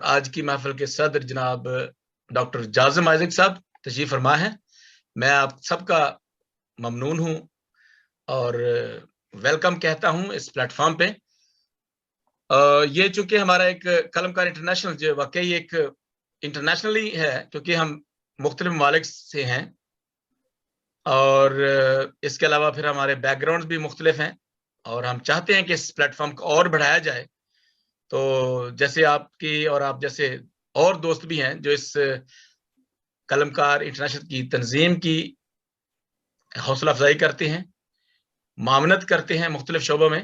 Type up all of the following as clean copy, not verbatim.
آج کی محفل کے صدر جناب ڈاکٹر جازم آئزک صاحب تشریف فرما ہے. میں آپ سب کا ممنون ہوں اور ویلکم کہتا ہوں اس پلیٹ فارم پہ. یہ چونکہ ہمارا ایک قلم کار انٹرنیشنل جو واقعی ایک انٹرنیشنلی ہے کیونکہ ہم مختلف ممالک سے ہیں اور اس کے علاوہ پھر ہمارے بیک گراؤنڈ بھی مختلف ہیں اور ہم چاہتے ہیں کہ اس پلیٹ فارم کو اور بڑھایا جائے. تو جیسے آپ کی اور آپ جیسے اور دوست بھی ہیں جو اس قلم کار انٹرنیشنل کی تنظیم کی حوصلہ افزائی کرتے ہیں، معاونت کرتے ہیں مختلف شعبوں میں.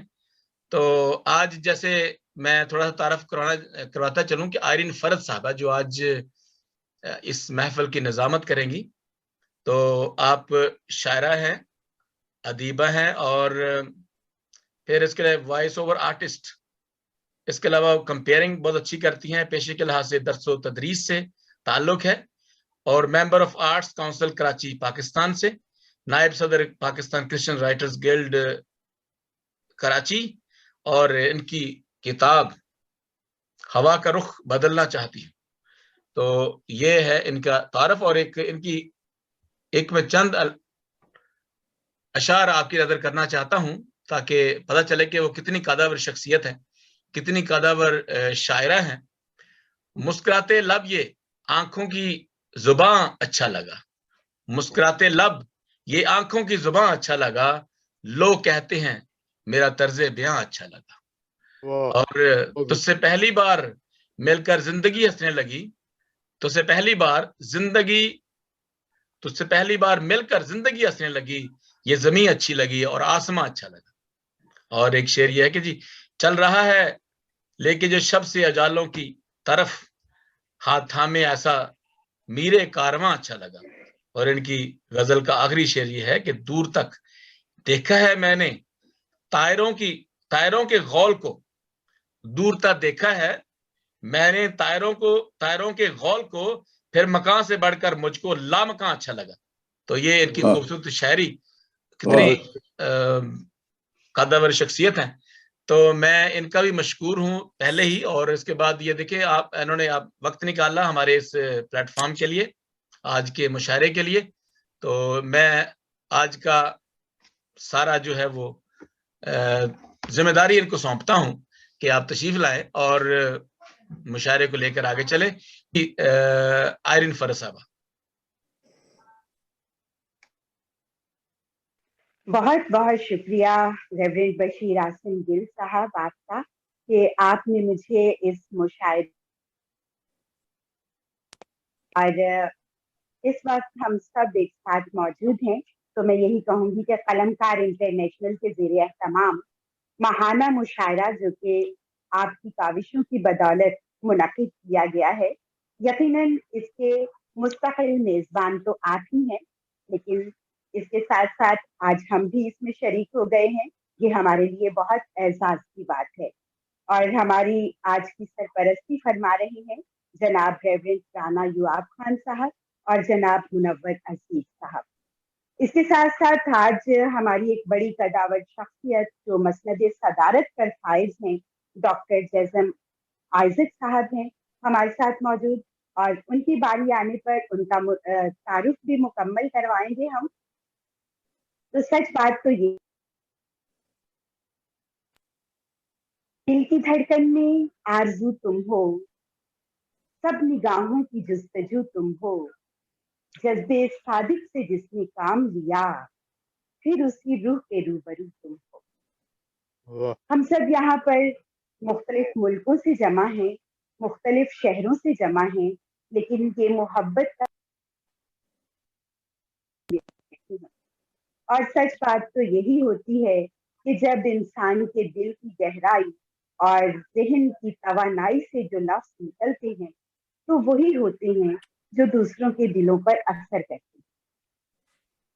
تو آج جیسے میں تھوڑا سا تعارف کرواتا چلوں کہ آئرین فرد صاحبہ جو آج اس محفل کی نظامت کریں گی. تو آپ شاعرہ ہیں، ادیبہ ہیں اور پھر اس کے علاوہ وائس اوور آرٹسٹ، اس کے علاوہ کمپیئرنگ بہت اچھی کرتی ہیں، پیشے کے لحاظ سے درس و تدریس سے تعلق ہے اور member of arts council Karachi Pakistan سے، نائب صدر Pakistan Christian writers guilt Karachi, اور ان کی کتاب ہوا کا رخ بدلنا چاہتی ہے. تو یہ ہے ان کا تعارف اور ایک میں چند اشعار آپ کی نظر کرنا چاہتا ہوں تاکہ پتہ چلے کہ وہ کتنی قادر شخصیت ہے، کتنی قادر شاعرہ ہیں. مسکراتے لب یہ آنکھوں کی زباں اچھا لگا، مسکراتے لب یہ آنکھوں کی زباں اچھا لگا، لوگ کہتے ہیں میرا طرز بیاں اچھا لگا. اور تجھ سے پہلی بار مل کر زندگی ہنسنے لگی، تجھ سے پہلی بار مل کر زندگی ہنسنے لگی، یہ زمین اچھی لگی اور آسمان اچھا لگا. اور ایک شعر یہ ہے کہ جی چل رہا ہے لیکن جو شب سے اجالوں کی طرف ہاتھ تھامے ایسا میرے کارواں اچھا لگا. اور ان کی غزل کا آخری شعر یہ ہے کہ دور تک دیکھا ہے میں نے طائروں کے غول کو، دور تک دیکھا ہے میں نے طائروں کے غول کو، پھر مکان سے بڑھ کر مجھ کو لامکان اچھا لگا. تو یہ ان کی خوبصورت شاعری کتنی قدور شخصیت ہیں. تو میں ان کا بھی مشکور ہوں پہلے ہی. اور اس کے بعد یہ دیکھیں انہوں نے وقت نکالا ہمارے اس پلیٹ فارم کے لیے، آج کے مشاعرے کے لیے. تو میں آج کا سارا جو ہے وہ ذمہ داری ان کو سونپتا ہوں کہ آپ تشریف لائیں اور مشاعرے کو لے کر آگے چلیں. آئرین فرد صاحبہ. بہت بہت شکریہ ریورنڈ بشیر عاصم گل صاحب آپ کا کہ آپ نے مجھے اس مشاعرے اور اس وقت ہم سب ایک ساتھ موجود ہیں. تو میں یہی کہوں گی کہ قلم کار انٹرنیشنل کے زیر اہتمام ماہانہ مشاعرہ جو کہ آپ کی کاوشوں کی بدولت منعقد کیا گیا ہے، یقیناً اس کے مستقل میزبان تو آپ ہی ہیں، لیکن اس کے ساتھ ساتھ آج ہم بھی اس میں شریک ہو گئے ہیں. یہ ہمارے لیے بہت اعزاز کی بات ہے. اور ہماری آج کی سرپرستی فرما رہے ہیں جناب ریورنڈ رانا یواب خان صاحب اور جناب منور عزیز صاحب. اس کے ساتھ ساتھ آج ہماری ایک بڑی قداور شخصیت جو مسند صدارت پر فائز ہیں، ڈاکٹر جازم آئزک صاحب ہیں ہمارے ساتھ موجود، اور ان کی باری آنے پر ان کا تعارف بھی مکمل کروائیں گے ہم. تو سچ بات تو یہ دل کی دھڑکن میں آرزو تم ہو، سب نگاہوں کی جستجو تم ہو، جذبے صادق سے جس نے کام لیا پھر اسی روح کے روبرو تم ہو. ہم سب یہاں پر مختلف ملکوں سے جمع ہیں، مختلف شہروں سے جمع ہیں، لیکن یہ محبت کا اور سچ بات تو یہی ہوتی ہے کہ جب انسان کے دل کی گہرائی اور ذہن کی توانائی سے جو لفظ نکلتے ہیں تو وہی ہوتے ہیں جو دوسروں کے دلوں پر اثر کرتے ہیں.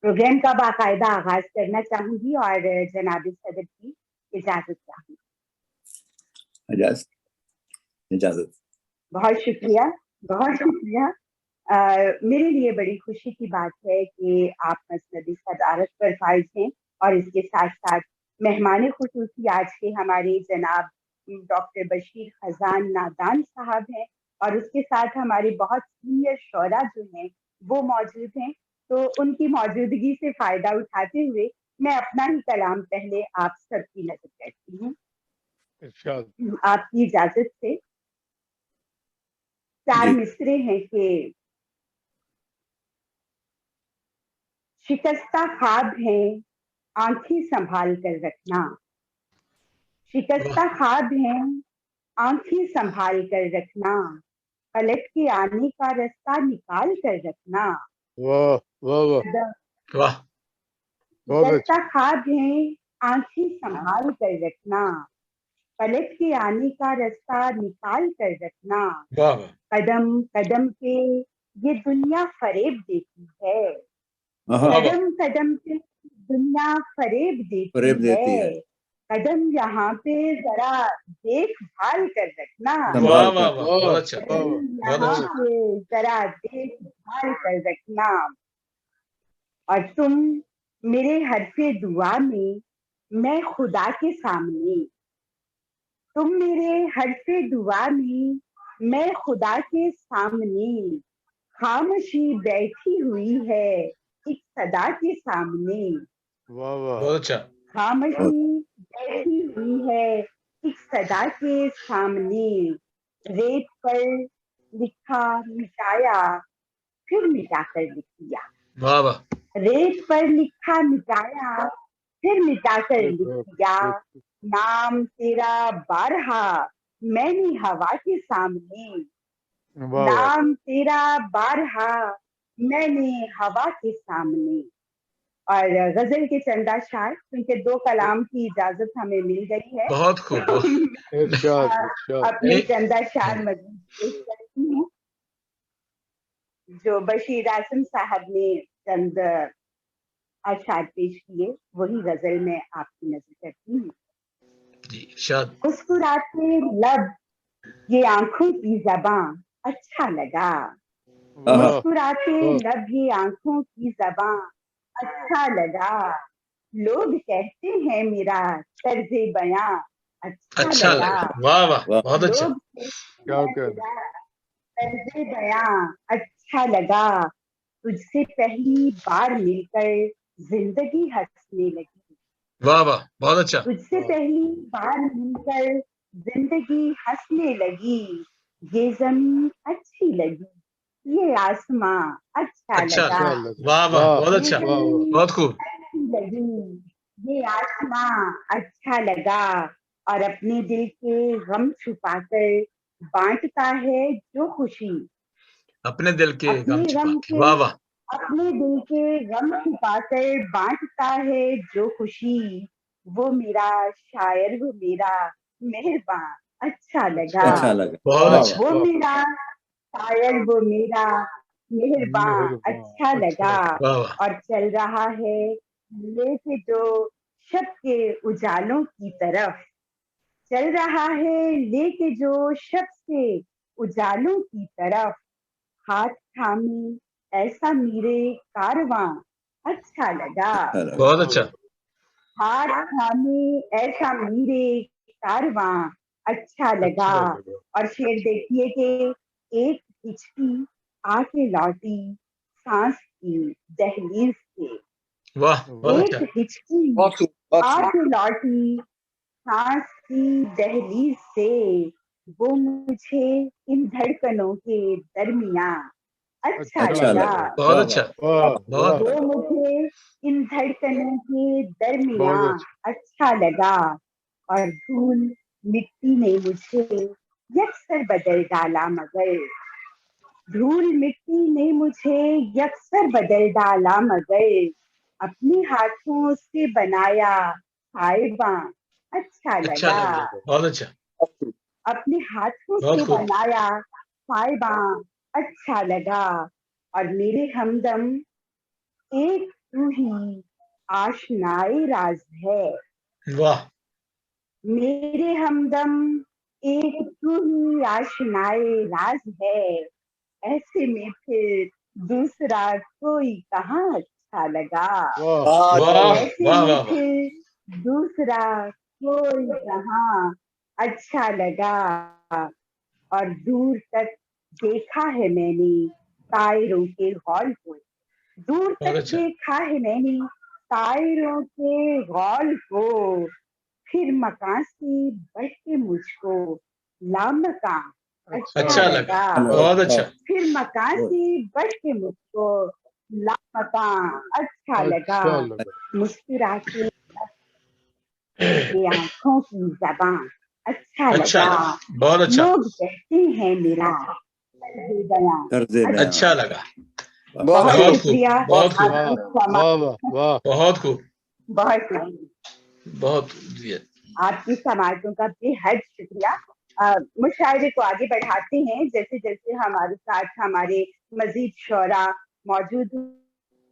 پروگرام کا باقاعدہ آغاز کرنا چاہوں گی اور جناب صدر کی اجازت چاہوں گی. اجازت. بہت شکریہ، بہت شکریہ. میرے لیے بڑی خوشی کی بات ہے کہ آپ مسند صدارت پر فائز ہیں اور اس کے ساتھ ساتھ مہمان خصوصی آج کے ہمارے جناب ڈاکٹر بشیر خزان نادان صاحب ہیں اور اس کے ساتھ ہمارے بہت سینئر شعراء جو ہیں وہ موجود ہیں. تو ان کی موجودگی سے فائدہ اٹھاتے ہوئے میں اپنا ہی کلام پہلے آپ سب کی نظر کرتی ہوں. آپ کی اجازت سے 4 مصرے ہیں کہ شکستہ خواب ہیں آنکھیں سنبھال کر رکھنا. شکستہ خواب ہیں آنکھیں سنبھال کر رکھنا. پلٹ کے آنے کا راستہ نکال کر رکھنا. شکستہ خواب ہیں آنکھیں سنبھال کر رکھنا. پلٹ کے آنے کا راستہ نکال کر رکھنا. قدم قدم پہ یہ دنیا فریب دیتی ہے. قدم قدم پہ دنیا فریب دیتی ہے. قدم یہاں پہ ذرا دیکھ بھال کر رکھنا. یہاں پہ ذرا دیکھ بھال کر رکھنا. اور تم میرے حرف دعا میں خدا کے سامنے. تم میرے حرف دعا میں خدا کے سامنے. خاموشی بیٹھی ہوئی ہے ایک صدا کے سامنے. خاموشی بیٹھی ہوئی ہے ایک صدا کے سامنے. ریت پر لکھا مٹایا پھر مٹا کر لکھ دیا. ریت پر لکھا مٹایا پھر مٹا کر لکھ دیا. نام تیرا بارہا میں نے ہوا کے سامنے. نام تیرا بارہا میں نے ہوا کے سامنے. اور غزل کے چند اشعار، کیونکہ 2 کلام کی اجازت ہمیں مل گئی ہے. بہت خوب. اپنے چند اشعار مزید پیش کرتی ہوں جو بشیر اعظم صاحب نے چند اشعار پیش کیے، وہی غزل میں آپ کی نظر کرتی ہوں. مسکراتے لب یہ آنکھوں کی زباں اچھا لگا. مسکراتے لب یہ آنکھوں کی زباں اچھا لگا. لوگ کہتے ہیں میرا طرز بیاں اچھا لگا. لوگ طرز بیاں اچھا لگا. تجھ سے پہلی بار مل کر زندگی ہنسنے لگی. بہت اچھا. تجھ سے پہلی بار مل کر زندگی ہنسنے لگی. یہ زمین اچھی لگی یہ آسماں اچھا لگا. بہت اچھا. بہت خوب. اچھی لگی یہ آسماں اچھا لگا. اور اپنے دل کے غم چھپا کر بانٹتا ہے جو خوشی. اپنے دل کے غم چھپا کے اپنے دل کے غم چھپا کر بانٹتا ہے جو خوشی. وہ میرا شاعر وہ میرا مہرباں اچھا لگا. وہ میرا شاعر وہ میرا مہرباں اچھا لگا. اور چل رہا ہے لے کے جو شب کے اجالوں کی طرف. چل رہا ہے لے کے جو شب سے اجالوں کی طرف. ہاتھ تھامے ایسا میرے کارواں اچھا لگا. بہت اچھا. ہاتھ تھامے ایسا میرے کارواں اچھا لگا. اور شعر دیکھیے کہ ایک ہچکی آ کے لوٹی سانس کی دہلیز سے. ایک ہچکی آ کے لوٹی سانس کی دہلیز سے. وہ مجھے ان دھڑکنوں کے درمیان اچھا لگا. بہت اچھا. وہ مجھے ان دھڑکنوں کے درمیان اچھا لگا. اور دھول مٹی نے مجھے یکسر بدل ڈالا مگر. دھول مٹی نے مجھے یکسر بدل ڈالا مگر. اپنے ہاتھوں سے بنایا سائباں اچھا لگا. بہت اچھا. اپنے ہاتھوں سے بنایا سائباں اچھا لگا. اور میرے ہمدم ایک تو ہی آشنائے راز ہے. میرے ہمدم ایک تو ہی آشنائے راز ہے. ایسے میں پھر دوسرا کوئی کہاں اچھا لگا. ایسے میں پھر دوسرا کوئی کہاں اچھا لگا. اور دور تک देखा है मैंने तायरों के गौल को, दूर बहुत तक अच्छा। देखा है मैंने तायरों के गौल को, फिर मकान से बढ़ के मुझको लामकान अच्छा लगा, बहुत अच्छा। फिर मकान से बढ़ के मुझको लामकान अच्छा लगा, मुस्कुरा के आंखों की जबान अच्छा लगा, बहुत अच्छा, लोग कहते हैं मेरा बयां अच्छा लगा, बहुत बहुत शुक्रिया, खूब, बहुत खूब, बहुत खूब, बहुत आपकी समाजों का बेहद शुक्रिया। मुशायरे को आगे बढ़ाते हैं, जैसे जैसे हमारे साथ हमारे मजीद शोरा मौजूद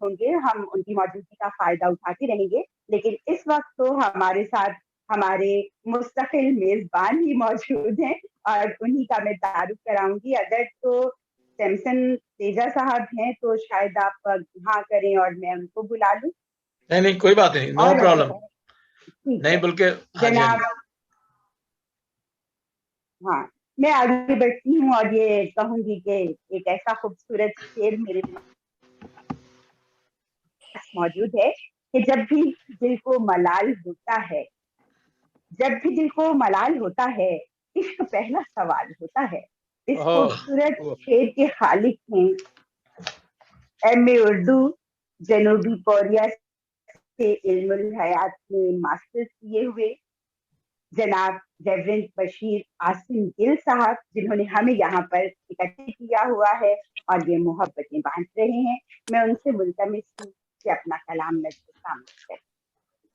होंगे हम उनकी मौजूदगी का फायदा उठाते रहेंगे, लेकिन इस वक्त तो हमारे साथ हमारे मुस्तकिल मेजबान ही मौजूद हैं और उन्हीं का मैं तारुफ कराऊंगी। अगर तो सैमसन तेजा साहब हैं तो शायद आप हाँ करें और मैं उनको बुला लूं। नहीं, कोई बात नहीं, नो प्रॉब्लम। नहीं बल्कि जनाब, हाँ मैं आगे बढ़ती हूँ और ये कहूंगी कि एक ऐसा खूबसूरत शेर मेरे पास मौजूद है कि जब भी दिल को मलाल होता है, जब भी दिल को मलाल होता है, इश्क पहला सवाल होता है। इस खूबसूरत शेर के खालिक हैं एमए उर्दू जनूबी कोरिया से इल्मुल हयात में मास्टर्स किए हुए जनाब रेवरेंड बशीर आसिम गिल साहब, जिन्होंने हमें यहाँ पर इकट्ठे किया हुआ है और ये मोहब्बतें बांट रहे हैं। मैं उनसे मुल्तमिस हूँ कि अपना कलाम मेरे सामने करें।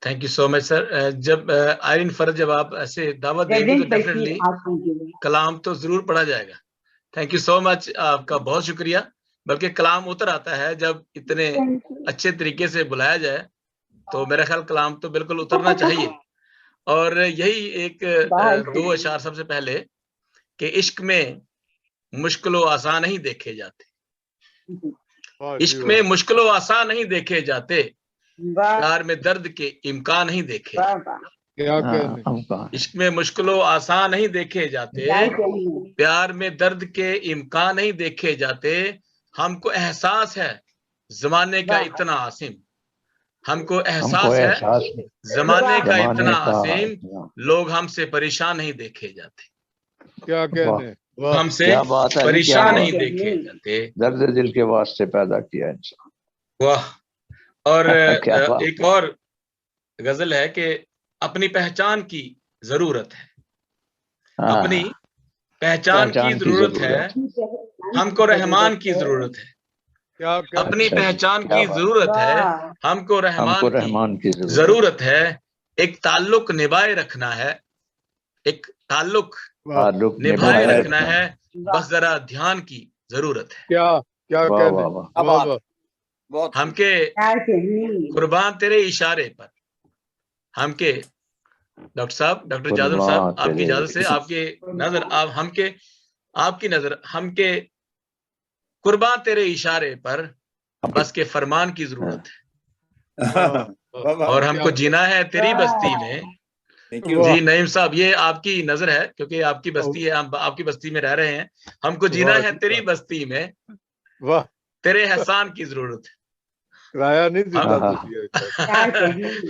Thank you so much sir. जब आयरन फर्ज जब आप ऐसे दावत देंगे तो डेफिनेटली कलाम तो जरूर पढ़ा जाएगा। थैंक यू सो मच, आपका बहुत शुक्रिया। बल्कि कलाम उतर आता है जब इतने अच्छे तरीके से बुलाया जाए, तो मेरा ख्याल कलाम तो बिल्कुल उतरना चाहिए। और यही एक दो अशार सबसे पहले कि इश्क में मुश्किलों आसान नहीं देखे जाते, इश्क में मुश्किलों आसान नहीं देखे जाते, प्यार में दर्द के इम्कान नहीं देखे, इश्क में मुश्किलों आसान नहीं देखे जाते, प्यार में दर्द के इम्कान नहीं देखे जाते, हमको एहसास है जमाने का इतना आसिम, हमको एहसास है जमाने का इतना आसिम, लोग हमसे परेशान नहीं देखे जाते, क्या कहने, हमसे परेशान नहीं देखे जाते, दर्द दिल के वास्ते पैदा किया इंसान। वाह। और एक और गजल है कि अपनी पहचान की जरूरत है, अपनी पहचान की जरूरत है, हमको रहमान की जरूरत है, अपनी पहचान की जरूरत है, हमको रहमान की जरूरत है, एक ताल्लुक निभाए रखना है, एक ताल्लुक निभाए रखना है, बस जरा ध्यान की जरूरत है। क्या क्या कहने, हमके कुर्बान तेरे इशारे पर, हमके डॉक्टर साहब, डॉक्टर जाजम साहब, आपकी इजाजत से, आपके नजर, आप हमके, आपकी नजर, हमके कुर्बान तेरे इशारे पर, बस के फरमान की जरूरत है, और हमको जीना है तेरी बस्ती में। जी नईम साहब, ये आपकी नजर है क्योंकि आपकी बस्ती है, हम आपकी बस्ती में रह रहे हैं। हमको जीना है तेरी बस्ती में, तेरे एहसान की जरूरत है, किराया नहीं देता,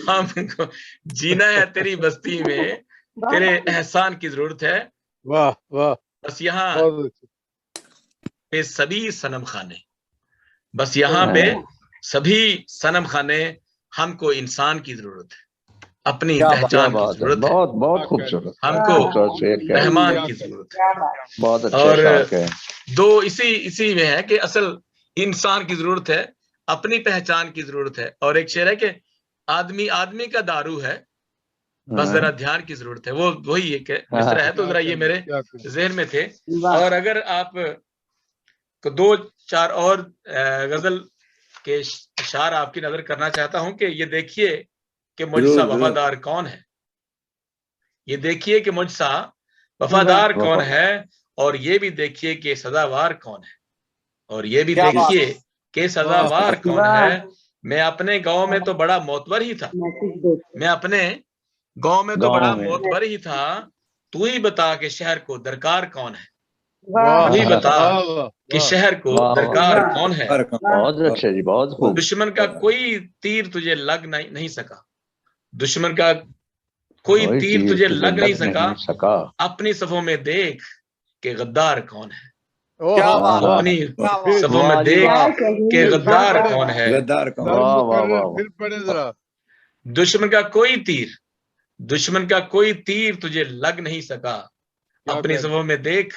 हमको जीना है तेरी बस्ती में, तेरे एहसान की जरूरत है। वाह वाह। बस यहाँ पे सभी सनम खाने, बस यहाँ पे सभी सनम खाने, हमको इंसान की जरूरत है, अपनी पहचान की जरूरत है, बहुत बहुत खूबसूरत, हमको रहमान की जरूरत है। बहुत अच्छा। और दो इसी में है कि असल इंसान की जरूरत है, अपनी पहचान की जरूरत है, और एक शेर है कि आदमी आदमी का दारू है, बस जरा ध्यान की जरूरत है। वो वही एक मिसरा है, तो जरा ये मेरे जहन में थे। और अगर आप को दो चार और गजल के इशार आपकी नजर करना चाहता हूं कि ये देखिए कि मुझसा वफादार कौन है, ये देखिए कि मुझसा वफादार कौन है, और ये भी देखिए कि सदावार कौन है, और ये भी देखिए कि सदावार कौन है। मैं अपने गांव में तो बड़ा मोतबर ही था, मैं अपने गांव में तो बड़ा मोतबर ही था, तू ही बता कि शहर को दरकार कौन है, वाह अभी बता वाह कि शहर को वाह, दरकार वाह। कौन है। बहुत अच्छे जी, बहुत खूब। दुश्मन का कोई तीर तुझे लग नहीं सका, दुश्मन का कोई तीर तुझे लग नहीं सका, अपनी सफों में देख कि गद्दार कौन है। क्या बात, अपनी क्या बात। सफों में वाह जी, देख वाह। क्या कहिए, कि गद्दार वाह, कौन वाह, है। गद्दार कौन। वाह वाह वाह फिर पढ़े जरा। दुश्मन का कोई तीर, दुश्मन का कोई तीर तुझे लग नहीं सका, अपनी सफों में देख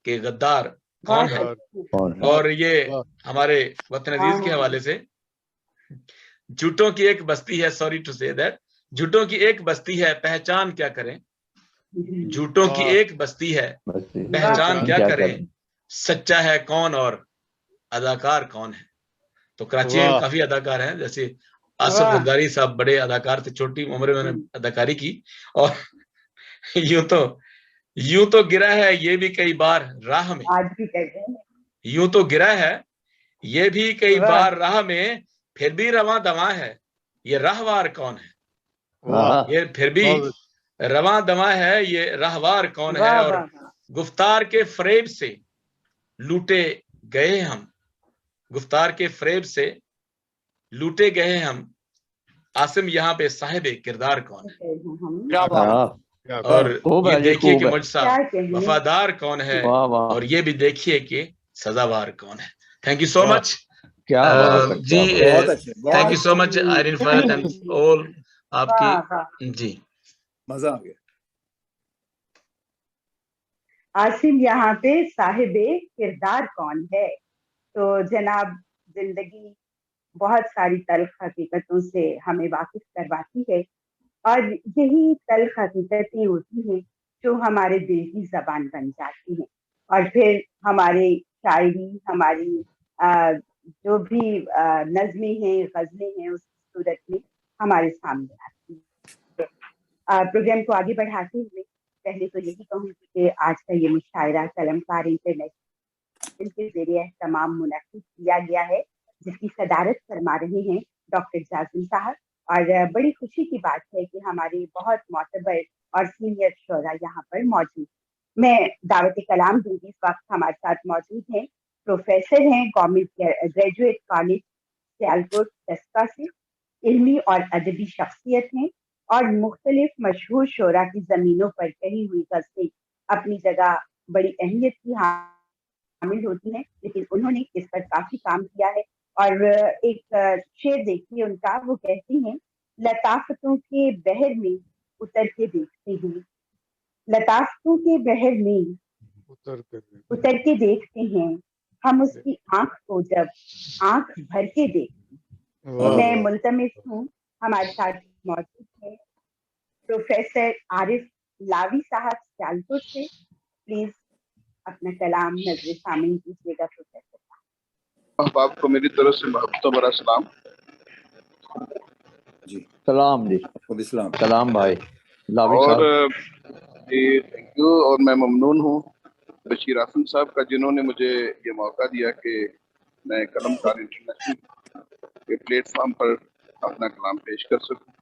कि गद्दार कौन है। बहुत और ये वाह। हमारे वतन अजीज के हवाले से, झूठों की एक बस्ती है, सॉरी टू से दैट, झूठों की एक बस्ती है, पहचान क्या करें। झूठों की वाह। एक बस्ती है, पहचान क्या करें, सच्चा है कौन और अदाकार कौन है। तो कराची में वाह। काफी अदाकार हैं, जैसे आसिफ वाह। जरदारी साहब बड़े अदाकार थे, छोटी उम्र में उन्होंने अदाकारी की। और यूं तो गिरा है ये भी कई बार राह में, आज भी कर रहे हैं। यूं तो गिरा है ये भी कई वाह। बार राह में, फिर भी रवां दवा है, ये राहवार कौन है। वाह। ये फिर भी रवां दवा है, ये राहवार कौन है। वाह, और वाह, वाह। गुफ्तार के फरेब से लूटे गए हम, गुफ्तार के फरेब से लूटे गए हम, आसिम यहाँ पे साहिबे किरदार कौन है। क्या बात। और खूब ये है जी, देखिए खूब कि है। मुझसा क्या कहिए। वफादार कौन है, वाह वाह, और ये भी देखिए कि सजावार कौन है। थैंक यू सो वाह। मच क्या बात है, जी, क्या बात। बहुत अच्छे, थैंक यू सो मच आयरन फहद एंड ऑल वाह, आपकी वाह। जी। मजा आ गया। आसिम यहाँ पे साहिबे किरदार कौन है। तो जनाब, जिंदगी बहुत सारी तल्ख हकीकतों से हमें वाकिफ करवाती है, और यही तल्ख हकीकतें होती हैं जो हमारे दिल की जबान बन जाती हैं, और फिर हमारे शायरी, हमारी जो भी नज़में हैं, गज़लें हैं, उस सूरत में हमारे सामने आती हैं। प्रोग्राम को आगे बढ़ाते हुए पहले तो यही कहूँगी कि आज का ये मुशायरा कलमकार इंटरनेशनल के ज़रिए तमाम मुनक़िद किया गया है, जिसकी सदारत फरमा रहे हैं डॉक्टर जाज़िम साहब। और बड़ी खुशी की बात है कि हमारे बहुत मोतबर और सीनियर शोरा यहाँ पर मौजूद। मैं दावत कलाम दूंगी। इस वक्त हमारे साथ मौजूद हैं, प्रोफेसर हैं गवर्नमेंट ग्रेजुएट कॉलेज सियालकोट दस्का से, इल्मी और अदबी शख्सियत हैं, और मुख्तलिफ मशहूर शोरा की ज़मीनों पर कही हुई गज़लें अपनी जगह बड़ी अहमियत की शामिल होती हैं, लेकिन उन्होंने इस पर काफी काम किया है। और एक शेर देखिए उनका, वो कहती हैं, लताफतों के बहर में उतर के देखते हैं, लताफतों के बहर में उतर के देखते हैं, हम उसकी आंख को जब आंख भर के देखते हैं। मैं मुल्तमिस हूँ, हमारे साथ मौजूद है प्रोफेसर आरिफ लावी साहब सियालकोट से। प्लीज अपना कलाम नजर सामीन कीजिएगा प्रोफेसर। अहबाब को मेरी तरफ से मोहब्बतों भरा सलाम। जी सलाम जी, इस्लाम। सलाम भाई लावी और साहब। जी थैंक यू। और मैं ममनून हूँ बशीर आसिम साहब का, जिन्होंने मुझे ये मौका दिया कि मैं कलमकार इंटरनेशनल के प्लेटफॉर्म पर अपना कलाम पेश कर सकूँ।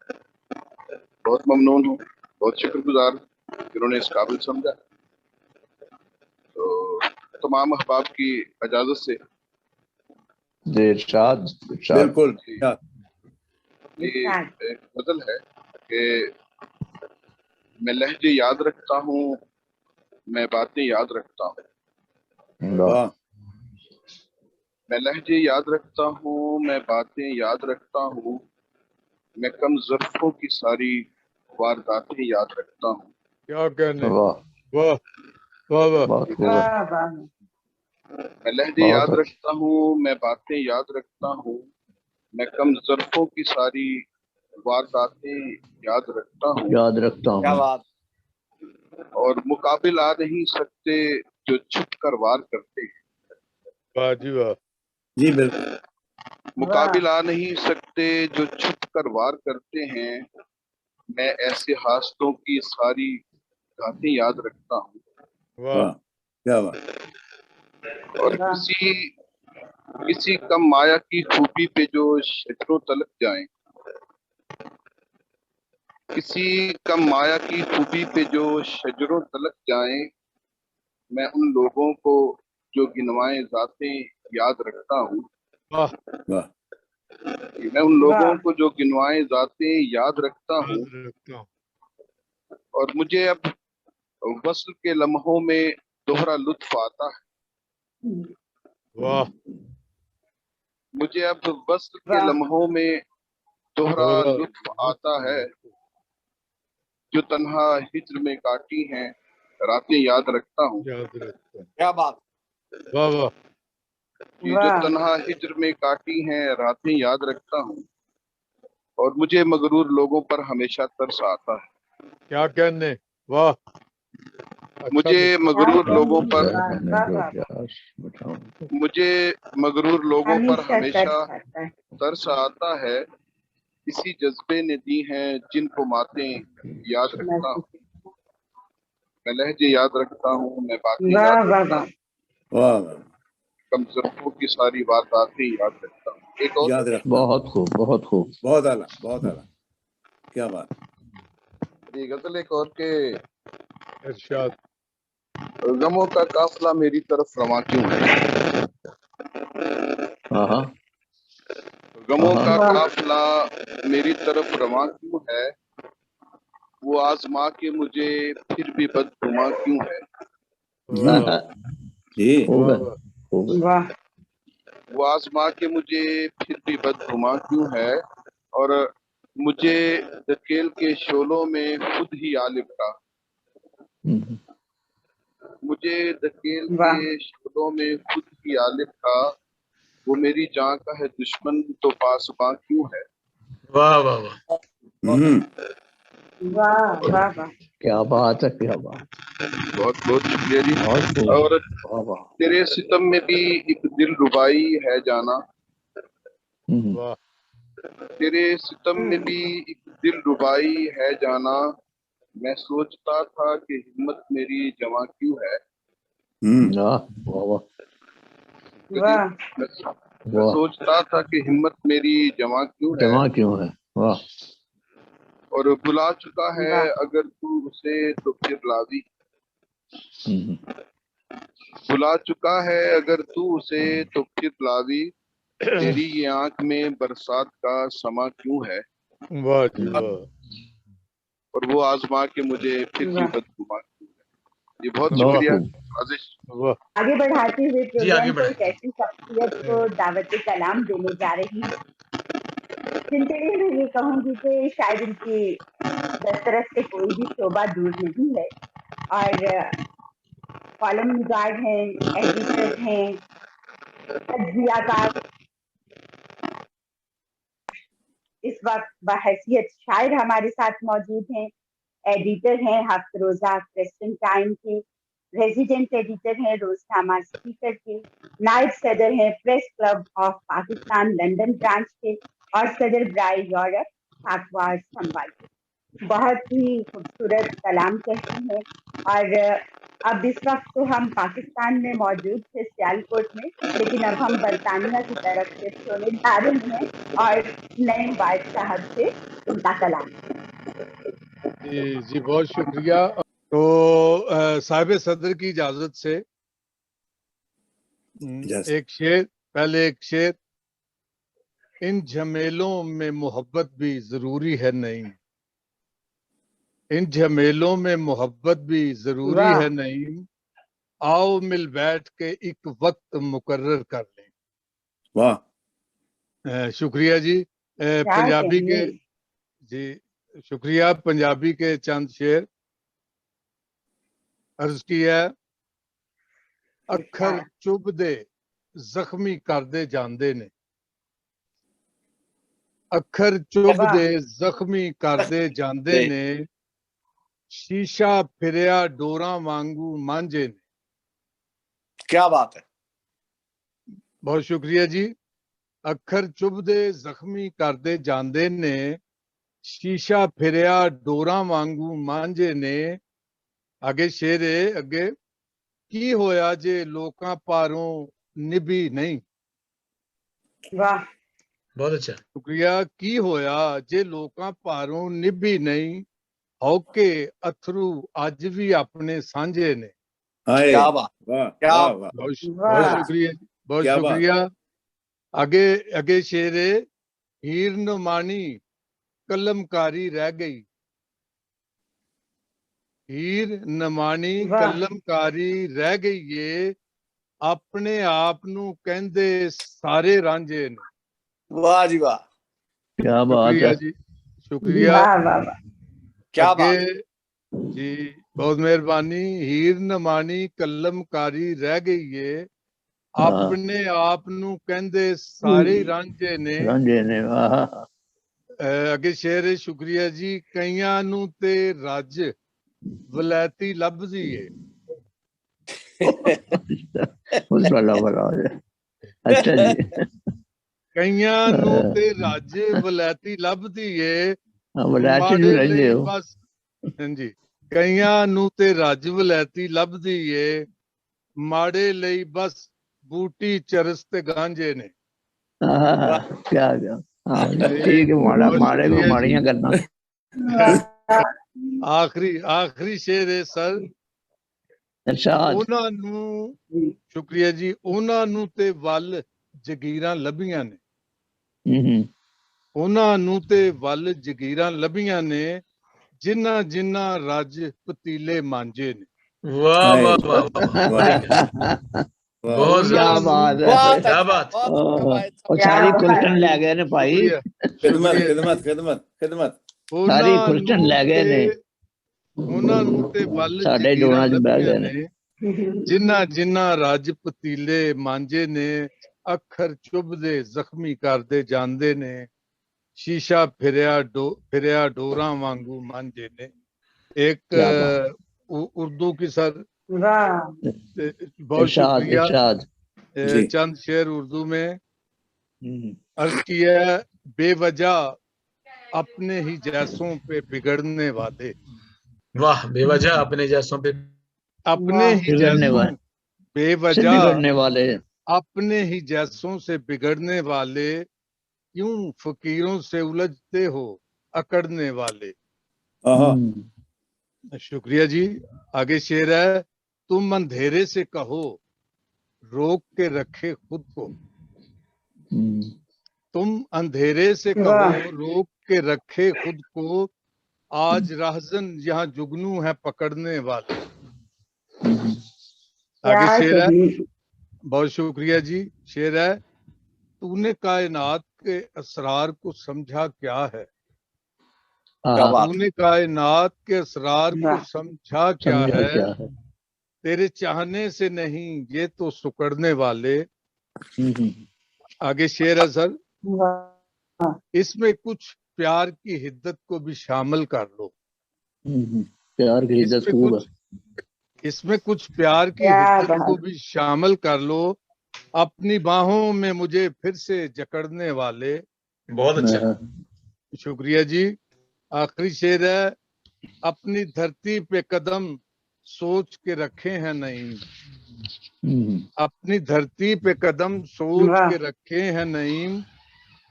बहुत ममनून हूँ, बहुत शुक्रगुजार जिन्होंने इस काबिल समझा। तो तमाम अहबाब की इजाज़त से जी इरशाद, इरशाद। बिल्कुल। ये एक गजल है कि मैं लहजे याद रखता हूँ, मैं बातें याद रखता हूँ। वाह। मैं लहजे याद रखता हूँ, मैं बातें याद रखता हूँ, मैं कम ज़र्फ़ों की सारी वारदातें याद रखता हूँ। क्या कहने। वाह वाह वाह वाह। बहुत खूब है। वाह वाह। मैं लहजे बहुत याद अच्छा। रखता हूँ, मैं बातें याद रखता हूँ, मैं कम ज़र्फ़ों की सारी वारदातें याद रखता हूँ। याद रखता हूँ। क्या बात। और मुकाबिल आ नहीं सकते जो छुप कर वार करते हैं। वाह जी वाह। जी बिल्कुल। मुकाबिल आ नहीं सकते जो छुप कर वार करते हैं, मैं ऐसे हास्तों की सारी गातें याद रखता हूँ। वाह वाह क्या बात। और वाह। किसी कम माया की खूबी पे जो शजरों तलक जाएं, किसी कम माया की खूबी पे जो शजरों तलक जाएं, मैं उन लोगों को जो गिनवाए ज़ातें याद रखता हूँ, वाह वाह मैं उन लोगों वाह को जो गिनवाए ज़ातें याद रखता हूँ, याद रखता हूँ। और मुझे अब वस्ल के लम्हों में दोहरा लुत्फ आता है। वाह मुझे अब वस्ल के वाह लम्हों में दोहरा दोहरा लुत्फ आता है, जो तन्हा हिज्र में काटी हैं रातें याद रखता हूँ। याद रखता हूँ। क्या बात वाह वाह ये जो वाह तन्हा हिज्र में काटी हैं रातें याद रखता हूँ, और मुझे मगरूर लोगों पर हमेशा तरस आता है। क्या कहने, वाह अच्छा मुझे मिसाल। मगरूर क्या लोगों कहने, पर वाह कहने वाह जो वाह प्यास बचाऊं मुझे मगरूर लोगों पर हमेशा हमेशा तरस आता है। तरस आता है। इसी जज्बे ने दी हैं जिनको मातें याद रखता हूँ। मैं लहजे याद रखता हूँ, मैं बातें वाह याद वाह रखता वाह हूँ, वाह वाह कमजोरों की सारी बातें याद रखता हूँ। एक और याद रखना बहुत खूब बहुत खूब बहुत आला बहुत आला क्या बात ये गजल एक और के इरशाद गमों का काफिला मेरी तरफ रवां क्यों है, हाँ हाँ गमों का वाह काफिला मेरी तरफ रवां क्यों है, वो आजमा के मुझे फिर भी बदगुमा क्यों है, वाह जी खूब है वाह खूब है वाह वो आजमा के मुझे फिर भी बदगुमा क्यों है, और मुझे धकेल के शोलों में खुद ही आ लिपटा, हम्म, मुझे धकेल वाह के शोलों में खुद ही आ लिपटा, वो मेरी जान का है दुश्मन तो पासबां क्यों है। वाह वाह वाह वाह वाह वाह क्या बात है क्या बात बहुत बहुत शुक्रिया जी। बहुत खूब और वाह वाह तेरे सितम में भी एक दिल रुबाई है जाना, वाह तेरे सितम में भी एक दिल रुबाई है जाना, मैं सोचता था कि हिम्मत मेरी जवां क्यों है, वाह वाह वाह वाह मैं वाह सोचता था कि हिम्मत मेरी जवां क्यों है, जमा क्यों है वाह और बुला चुका है वाह अगर तू उसे तो फिर लावी, हम्म, बुला चुका है अगर तू उसे तो फिर लावी, तेरी ये आंख में बरसात का समा क्यों है, वाह जी वाह और वो आजमा के मुझे फिर भी वाह बदगुमा क्यों है। जी बहुत बहुत शुक्रिया खूब आजिश। वाह आगे बढ़ाते हुए जी आगे प्रोग्राम को एक बढ़ाइए। ऐसी शख्सियत को दावत कलाम देने जा रही हूँ जिनके लिए मैं ये कहूंगी कि शायद इनकी दस्तरस से कोई भी शोबा दूर नहीं है, और कॉलम निगार हैं, एडिटर हैं, तज्जियाकार, इस वक्त बहैसियत शायर हमारे साथ मौजूद हैं। एडिटर हैं हफ्त रोजा क्रिश्चियन टाइम के, रेजिडेंट एडिटर हैं रोजनामा स्पीकर के, नायब सदर हैं press club of Pakistan London branch के, और सदर ब्राई यूरोप पाकवार संभाल के। बहुत ही खूबसूरत कलाम कहते हैं। और अब इस वक्त तो हम पाकिस्तान में मौजूद थे सियालकोट में, लेकिन अब हम बरतानिया की तरफ शिफ्ट होने जा रहे हैं और नए वाइस साहब से उनका कलाम। जी बहुत शुक्रिया। तो साहिब सदर की इजाजत से एक शेर, पहले एक शेर, इन झमेलों में मोहब्बत भी जरूरी है नहीं, इन झमेलों में मोहब्बत भी जरूरी वाह है नहीं, आओ मिल बैठ के एक वक्त मुकर्रर कर लें। वाह शुक्रिया जी। क्या पंजाबी कहने, के जी शुक्रिया। पंजाबी के चंद शेर अर्ज किया। अखर चुभ दे जख्मी कर दे जांदे ने, अखर चुभ वाह दे जख्मी कर दे जांदे ने, शीशा फिरिया डोरा वांगू मांझे ने। क्या बात है बहुत शुक्रिया जी। अखर चुभ दे जख्मी कर दे जांदे ने, शीशा फिरिया डोरा वांगू मांझे ने। आगे शेर है, अगे की होया जे लोकां पारों निभी नहीं। वाह बहुत अच्छा। शुक्रिया। की होया जे लोकां पारों निभी नहीं, हौके अथरू अज भी अपने सांझे ने। हाय क्या बात, वाह क्या वाह वाह बहुत वाह शुक्रिया, बहुत क्या बात। शुक्रिया। आगे आगे शेर है, हीर नुमानी कलमकारी रह गई, हीर नमानी वाह कलमकारी रह गई ये, अपने आप नू कहंदे सारे रांझे ने। वाह जी वाह, क्या बात शुक्रिया है। जी, शुक्रिया। वाह वाह वाह क्या आगे बात, जी बहुत मेहरबानी। हीर नमानी कलमकारी रह गई ये, वाह अपने आप नू कहंदे सारे रांझे ने। रांझे ने, वाह ਅੱਗੇ ਸ਼ੇਰ ਹੈ, ਸ਼ੁਕਰੀਆ ਜੀ। ਕਈਆਂ ਨੂੰ ਤੇ ਰੱਜ ਵਲੈਤੀ ਲੱਭਦੀ ਏ, उसका लवर आ जाए। अच्छा जी। ਕਈਆਂ ਨੂੰ ਤੇ ਰੱਜ ਵਲੈਤੀ ਲੱਭਦੀ ਏ, वलैती भी ਮਾੜੇ रहंदे ਲਈ हो। ਬਸ। ਹਾਂਜੀ, ਕਈਆਂ ਨੂੰ ਤੇ ਰੱਜ ਵਲੈਤੀ ਲੱਭਦੀ ਏ, ਮਾੜੇ ਲਈ ਬਸ ਬੂਟੀ ਚਰਸ ਤੇ ਗਾਂਝੇ ਨੇ। हाँ, क्या क्या। हाँ ਤੇ ठीक है, माड़ा ਬਹੁਤ माड़े को ਸ਼ੁਕਰੀਆ ਜੀ। माड़ियां करना। ਆਖਰੀ ਸ਼ੇਰ ਹੈ ਸਰ, इरशाद। ਉਹਨਾਂ ਨੂੰ ਸ਼ੁਕਰੀਆ ਜੀ, ਉਹਨਾਂ ਨੂੰ ਤੇ ਵੱਲ ਜਗੀਰਾਂ ਲੱਭੀਆਂ ਨੇ, ਉਹਨਾਂ ਨੂੰ ਤੇ ਵੱਲ ਜਗੀਰਾਂ ਲੱਭੀਆਂ ਨੇ, ਜਿਨ੍ਹਾਂ ਜਿਨ੍ਹਾਂ ਰੱਜ ਪਤੀਲੇ ਮਾਂਜੇ ਨੇ। वाह हाय वाह वाह वाह वाह, वाह very good, वाह बहुत क्या जबरदस्त, बात है। बहुत क्या अच्छा, बात, बहुत और क्या सारी बात खुलटन है। ले गए ने भाई। ਸ਼ੁਕਰੀਆ खिदमत ਸ਼ੁਕਰੀਆ। खिदमत खिदमत खिदमत सारी ਉਹਨਾਂ खुलटन ਨੂੰ ले गए ने, ਤੇ ਉਹਨਾਂ ਨੂੰ ਤੇ ਵੱਲ साडे ਜਗੀਰਾਂ जोड़ा च बह ਲੱਭੀਆਂ गए ने। ਨੇ, ਜਿਨ੍ਹਾਂ ਜਿਨ੍ਹਾਂ ਰੱਜ ਪਤੀਲੇ ਮਾਂਜੇ ਨੇ, ਅੱਖਰ ਚੁੱਭਦੇ ਜ਼ਖਮੀ ਕਰਦੇ ਜਾਂਦੇ ਨੇ, ਸ਼ੀਸ਼ਾ ਫਿਰਿਆ ਡੋਰਾਂ ਵਾਂਗੂ ਮਾਂਜੇ ਨੇ। एक क्या बात। उर्दू की सर वाह बहुत इरशाद शुक्रिया। इरशाद। जी चंद शेर उर्दू में अर्ज किया, बेवजह अपने ही जैसों पे बिगड़ने वाले, वाह, बेवजह अपने जैसों पे, अपने वाह ही बिगड़ने जैसों, वाले से बेवजह बिगड़ने वाले। अपने ही जैसों से बिगड़ने वाले, क्यों फकीरों से उलझते हो अकड़ने वाले। हाँ शुक्रिया जी। आगे शेर है, तुम अंधेरे से कहो रोक के रखे खुद को, तुम अंधेरे से वाह कहो रोक के रखे खुद को, आज राहजन यहाँ जुगनू है पकड़ने वाले। क्या आगे शेर है, कही। बहुत शुक्रिया जी। शेर है, तूने कायनात के असरार को समझा क्या है, क्या बात, तूने कायनात के असरार को वाह समझा क्या समझा है, क्या है। तेरे चाहने से नहीं ये तो सुकड़ने वाले। आगे शेर है सर, वाह इसमें कुछ प्यार की हिद्दत को भी शामिल कर लो, प्यार की इज्जत इसमें खूब है। कुछ इसमें कुछ प्यार की क्या हिद्दत को बात। भी शामिल कर लो, अपनी बाहों में मुझे फिर से जकड़ने वाले। बहुत अच्छा, शुक्रिया जी। आखिरी शेर है, अपनी धरती पे कदम सोच के रखे हैं नईम, अपनी धरती पे कदम सोच वाह के रखे हैं नईम,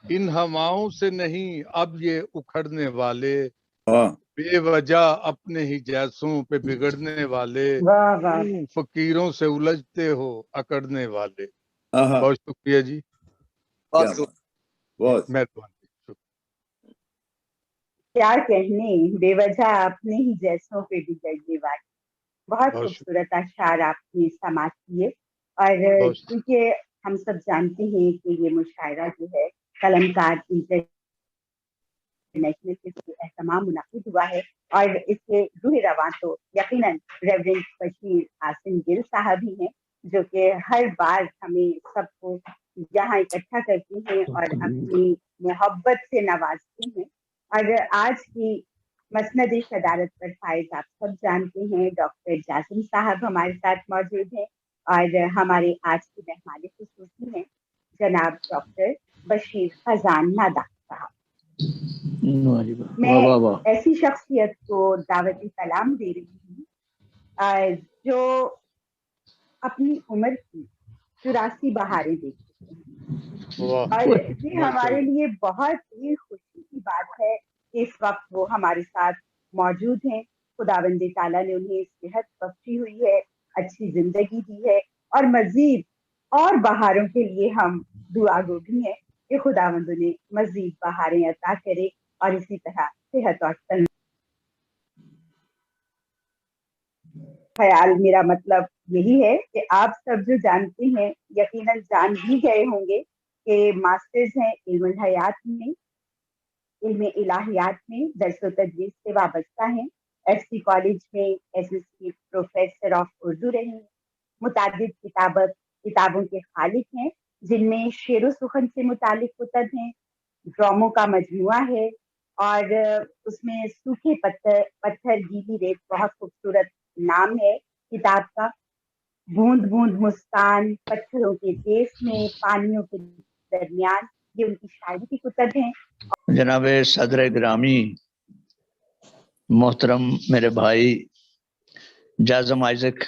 इन हवाओं से नहीं अब ये उखड़ने वाले, हाँ बेवजह अपने ही जैसों पे बिगड़ने वाले, वाह वाह क्यों फकीरों से उलझते हो अकड़ने वाले। हाँ बहुत शुक्रिया जी, क्या बहुत बात बहुत मेहरबानी। क्या कहने, बेवजह अपने ही जैसों पे बिगड़ने वाले। बहुत बहुत खूबसूरत अशार आपने समाप्त किए। और बहुत क्योंकि हम सब जानते हैं कि ये मुशायरा जो है कलमकार इंटरनेशनल के एहतमाम मुनाकिद हुआ है, और इसके रूह रवां तो यकीनन रेवरेंड बशीर आसिम गिल साहब ही हैं, जो कि हर बार हमें सबको यहाँ इकट्ठा करते हैं और अपनी मोहब्बत से नवाजते हैं। और आज की मसनद सदारत पर फायज आप सब जानते हैं, डॉक्टर जासिम साहब हमारे साथ मौजूद हैं, और हमारे आज की मेहमान खुसूसी हैं जनाब डॉक्टर बशीर खजान नादा साहब। मैं ऐसी शख्सियत को दावती सलाम दे रही हूँ जो अपनी उम्र की 84 बहारें देख चुके हैं, और ये हमारे लिए बहुत ही खुशी की बात है कि इस वक्त वो हमारे साथ मौजूद हैं। खुदावंद ताला ने उन्हें सेहत बख्शी हुई है, अच्छी जिंदगी दी है और मजीद और बहारों के लिए हम दुआ गो भी हैं कि खुदावंद उन्हें मजीद बहारें अता करे और इसी तरह सेहत और तंदुरुस्ती। ख्याल मेरा मतलब यही है कि आप सब जो जानते हैं यकीनन जान भी गए होंगे कि मास्टर्स हैं इल्म हयात में, इल्म इलाहियात में दर्स व तदरीस से वाबस्ता हैं। एफसी कॉलेज में एसएससी प्रोफेसर ऑफ उर्दू रही हैं। मुतादिद किताबों के खालिक हैं जिनमें शेर व सुखन से मुतालिक कुतब हैं, ड्रामों का मजमुआ है और उसमें सूखे पत्थर गीली रेत बहुत खूबसूरत नाम है किताब का। बूंद बूंद मुस्कान, पत्थरों के देश में, पानियों के दरमियान, ये उनकी शायरी की कुतब हैं। जनाब सदर ग्रामी मोहतरम मेरे भाई जाज़म आइज़क